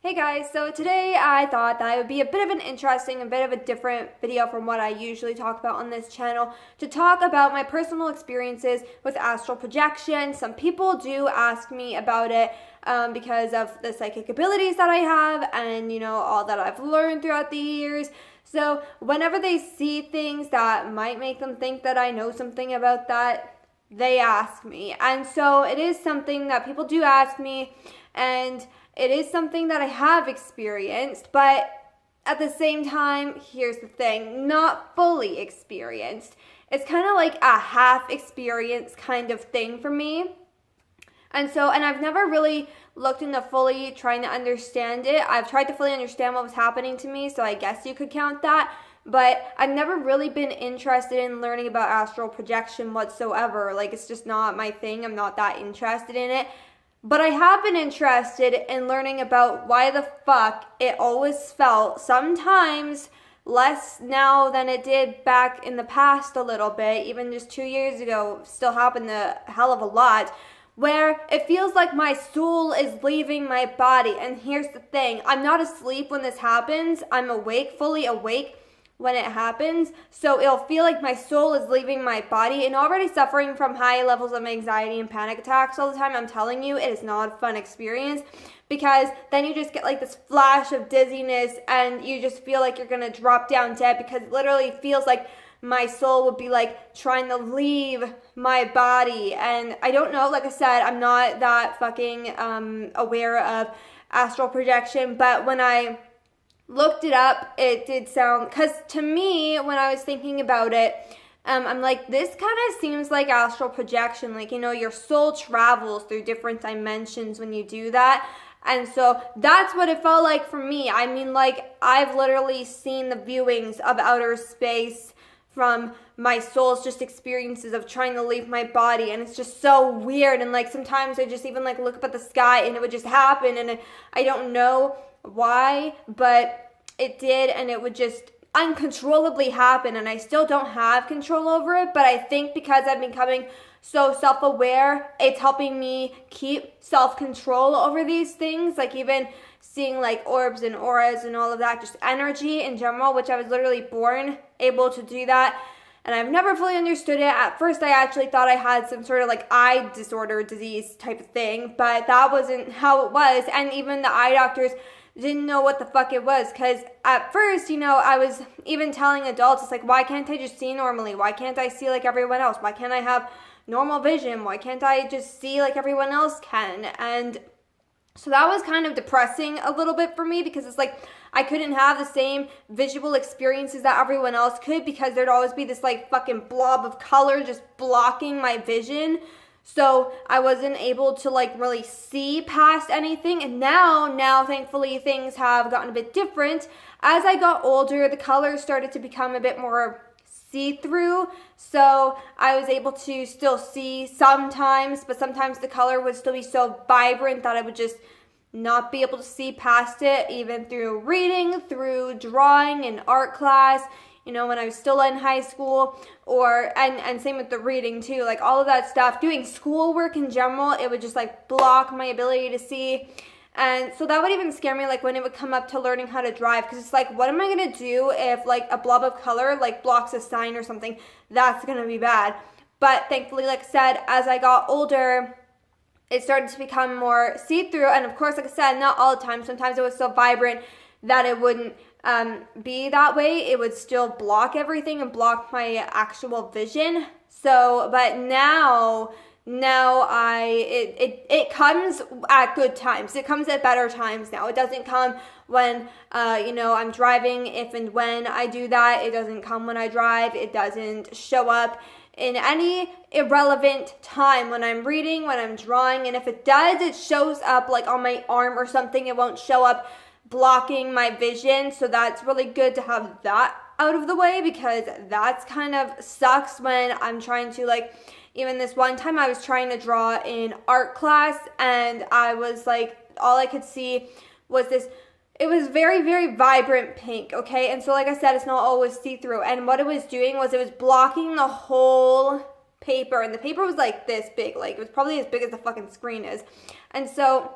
Hey guys, so today I thought that it would be a bit of an interesting, a bit of a different video from what I usually talk about on this channel to talk about my personal experiences with astral projection. Some people do ask me about it because of the psychic abilities that I have and, all that I've learned throughout the years. So whenever they see things that might make them think that I know something about that, they ask me. And so it is something that people do ask me, and it is something that I have experienced, but at the same time, here's the thing, not fully experienced. It's kind of like a half experience kind of thing for me. And I've never really looked into fully trying to understand it. I've tried to fully understand what was happening to me, so I guess you could count that. But I've never really been interested in learning about astral projection whatsoever. Like, it's just not my thing. I'm not that interested in it. But I have been interested in learning about why the fuck it always felt sometimes less now than it did back in the past a little bit, even just 2 years ago, still happened a hell of a lot, where it feels like my soul is leaving my body. And here's the thing, I'm not asleep when this happens, I'm awake, fully awake when it happens, so it'll feel like my soul is leaving my body and already suffering from high levels of anxiety and panic attacks all the time. I'm telling you, it is not a fun experience, because then you just get like this flash of dizziness and you just feel like you're gonna drop down dead, because it literally feels like my soul would be like trying to leave my body. And I don't know, like I said, I'm not that fucking aware of astral projection, but when I looked it up, it did sound, because to me, when I was thinking about it, I'm like, this kind of seems like astral projection, like, your soul travels through different dimensions when you do that. And so that's what it felt like for me. I mean, like, I've literally seen the viewings of outer space from my soul's just experiences of trying to leave my body, and it's just so weird. And like, sometimes I just even like look up at the sky and it would just happen, and I don't know why, but it did, and it would just uncontrollably happen, and I still don't have control over it. But I think because I'm becoming so self-aware, it's helping me keep self-control over these things, like even seeing like orbs and auras and all of that, just energy in general, which I was literally born able to do that. And I've never fully understood it. At first, I actually thought I had some sort of like eye disorder, disease type of thing, but that wasn't how it was. And even the eye doctors didn't know what the fuck it was, because at first, I was even telling adults, it's like, why can't I just see normally? Why can't I see like everyone else? Why can't I have normal vision? Why can't I just see like everyone else can? And so that was kind of depressing a little bit for me, because it's like I couldn't have the same visual experiences that everyone else could, because there'd always be this like fucking blob of color just blocking my vision. So I wasn't able to like really see past anything. And now thankfully things have gotten a bit different. As I got older, the colors started to become a bit more see-through, so I was able to still see sometimes, but sometimes the color would still be so vibrant that I would just not be able to see past it, even through reading, through drawing in art class, when I was still in high school, and same with the reading too, like all of that stuff, doing schoolwork in general, it would just like block my ability to see. And so that would even scare me, like when it would come up to learning how to drive, because it's like, what am I going to do if like a blob of color like blocks a sign or something? That's going to be bad. But thankfully, like I said, as I got older, it started to become more see-through. And of course, like I said, not all the time. Sometimes it was so vibrant that it wouldn't be that way. It would still block everything and block my actual vision. So, but now it comes at good times. It comes at better times now. It doesn't come when I'm driving. If and when I do that, it doesn't come when I drive. It doesn't show up in any irrelevant time when I'm reading, when I'm drawing. And if it does, it shows up like on my arm or something. It won't show up blocking my vision. So that's really good to have that out of the way, because that's kind of sucks when I'm trying to like, even this one time I was trying to draw in art class, and I was like, all I could see was this, it was very, very vibrant pink, okay? And so like I said, it's not always see-through. And what it was doing was it was blocking the whole paper, and the paper was like this big, like it was probably as big as the fucking screen is. And so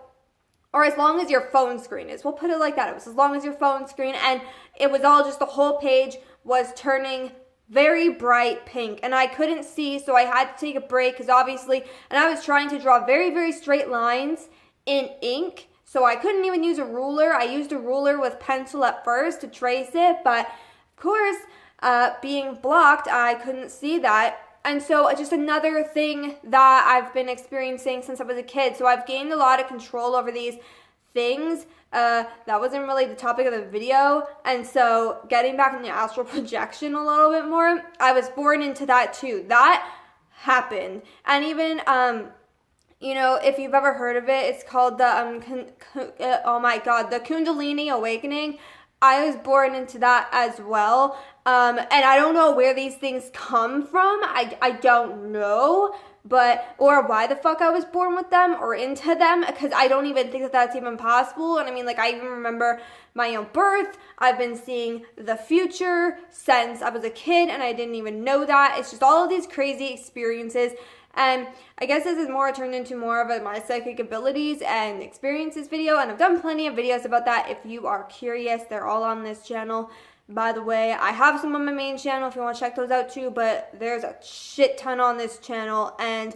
or as long as your phone screen is. We'll put it like that. It was as long as your phone screen, and it was all just the whole page was turning very bright pink, and I couldn't see, so I had to take a break because obviously, and I was trying to draw very, very straight lines in ink, so I couldn't even use a ruler. I used a ruler with pencil at first to trace it, but of course, being blocked, I couldn't see that. And so just another thing that I've been experiencing since I was a kid. So I've gained a lot of control over these things. That wasn't really the topic of the video. And so getting back into astral projection a little bit more, I was born into that too. That happened. And even, you know, if you've ever heard of it, it's called the, oh my God, the Kundalini Awakening. I was born into that as well. And I don't know where these things come from. I don't know, or why the fuck I was born with them or into them, because I don't even think that that's even possible. And I mean, like, I even remember my own birth. I've been seeing the future since I was a kid, and I didn't even know that. It's just all of these crazy experiences. And I guess this is more turned into more of my psychic abilities and experiences video, and I've done plenty of videos about that. If you are curious, they're all on this channel. By the way, I have some on my main channel if you want to check those out too, but there's a shit ton on this channel. And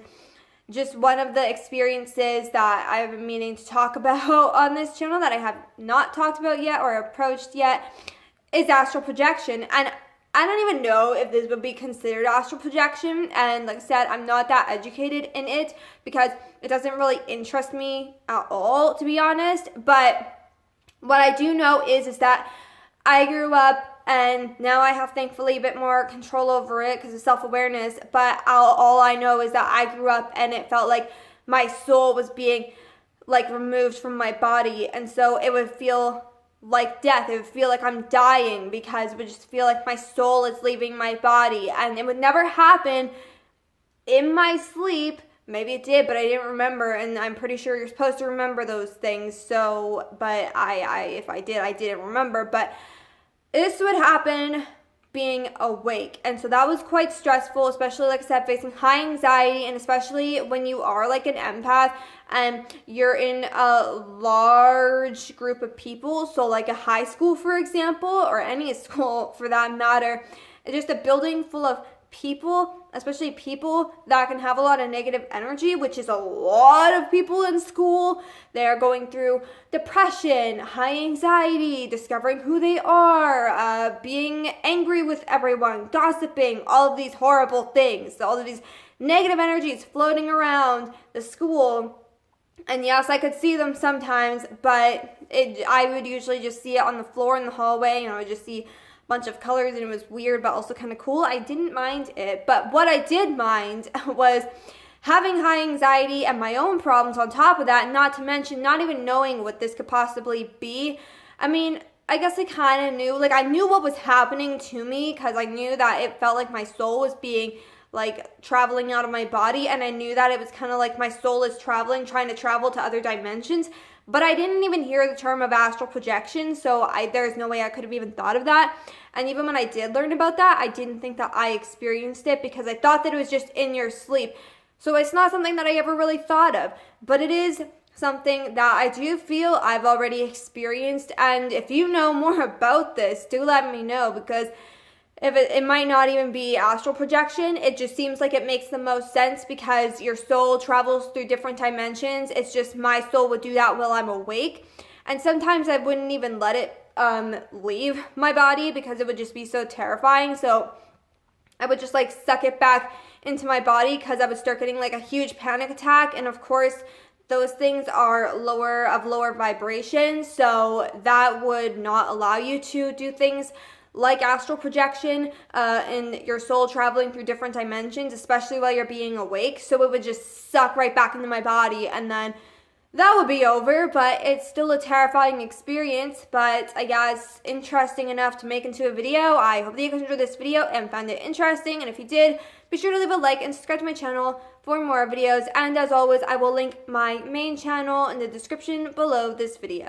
just one of the experiences that I've been meaning to talk about on this channel that I have not talked about yet or approached yet is astral projection. And I don't even know if this would be considered astral projection, and like I said, I'm not that educated in it because it doesn't really interest me at all, to be honest. But what I do know is that I grew up, and now I have thankfully a bit more control over it because of self-awareness, but all I know is that I grew up and it felt like my soul was being like removed from my body, and so it would feel like death. It would feel like I'm dying because it would just feel like my soul is leaving my body, and it would never happen in my sleep. Maybe it did, but I didn't remember, and I'm pretty sure you're supposed to remember those things. So, but if I did, I didn't remember. But this would happen being awake, and so that was quite stressful, especially, like I said, facing high anxiety, and especially when you are like an empath and you're in a large group of people, so like a high school, for example, or any school for that matter. It's just a building full of people, especially people that can have a lot of negative energy, which is a lot of people in school. They're going through depression, high anxiety, discovering who they are, being angry with everyone, gossiping, all of these horrible things, all of these negative energies floating around the school. And yes, I could see them sometimes, but I would usually just see it on the floor in the hallway, and I would just see bunch of colors, and it was weird but also kind of cool. I didn't mind it, but what I did mind was having high anxiety and my own problems on top of that, not to mention not even knowing what this could possibly be. I mean, I guess I kind of knew, like I knew what was happening to me because I knew that it felt like my soul was being like traveling out of my body, and I knew that it was kind of like my soul is traveling, trying to travel to other dimensions. But I didn't even hear the term of astral projection, so there's no way I could have even thought of that. And even when I did learn about that, I didn't think that I experienced it because I thought that it was just in your sleep. So it's not something that I ever really thought of, but it is something that I do feel I've already experienced. And if you know more about this, do let me know, because if it might not even be astral projection. It just seems like it makes the most sense because your soul travels through different dimensions. It's just my soul would do that while I'm awake. And sometimes I wouldn't even let it leave my body because it would just be so terrifying. So I would just like suck it back into my body because I would start getting like a huge panic attack. And of course, those things are lower vibration. So that would not allow you to do things like astral projection and your soul traveling through different dimensions, especially while you're being awake. So it would just suck right back into my body, and then that would be over. But it's still a terrifying experience, but I guess interesting enough to make into a video. I hope that you guys enjoyed this video and found it interesting, and if you did, be sure to leave a like and subscribe to my channel for more videos. And as always, I will link my main channel in the description below this video.